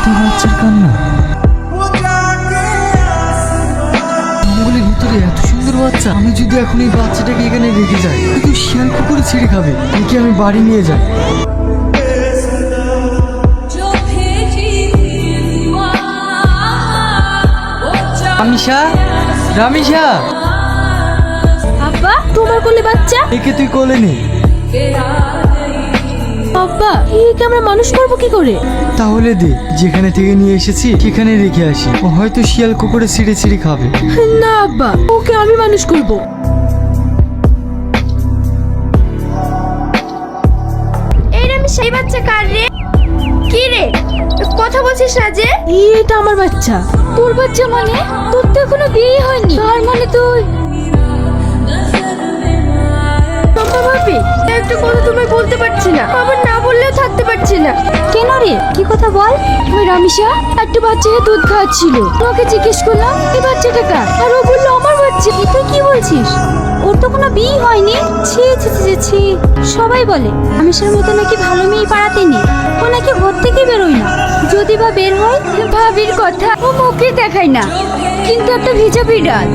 এটা বাচ্চার কান্না। জঙ্গলের ভিতরে এত সুন্দর বাচ্চা, আমি যদি এখন এই বাচ্চাটাকে এখানে রেখে যাই, কিন্তু শিয়াল কুকুরে ছিঁড়ে খাবে। একে আমি বাড়ি নিয়ে যাই। রামিসা, রামিসা, আব্বা তোমার কোলে বাচ্চা? একে তুই কোলে নে। আব্বা একে আমরা মানুষ করবো কি করে? তাহলে দে, যেখানে থেকে নিয়ে এসেছি সেখানে রেখে আসি। ও হয়তো শিয়াল কুকুরে ছিঁড়ে ছিঁড়ে খাবে। না আব্বা, ওকে আমি মানুষ করব। এই রে, আমি সেই বাচ্চা কার রে? কি রে কথা বলছিস না যে? এটা আমার বাচ্চা। তোর বাচ্চা মানে? তোর তো এখনো বিয়ে হয়নি, তার মানে তুই ভাবি একটা কথা তোমায় বলতে পারছি না, আবার না বললেও থাকতে পারছি না। কেন রে? কি কথা বল। ওই রামিসা একটা বাচ্চাকে দুধ খাওয়াচ্ছিল, ওকে জিজ্ঞেস করলাম এই বাচ্চাটা কার, আর ও বললো আমার বাচ্চা। তুই কি বলছিস? ওর তো কোনো বিয়ে হয়নি। ছি ছি ছি ছি, সবাই বলে রামিসার মতো নাকি ভালো মেয়ে পাড়াতে নেই, ও নাকি ঘর থেকে বেরোয় না, যদি বা বের হয় ভাবির কথা ও মুখে দেখায় না, কিন্তু একটা ভিজা বিড়াল।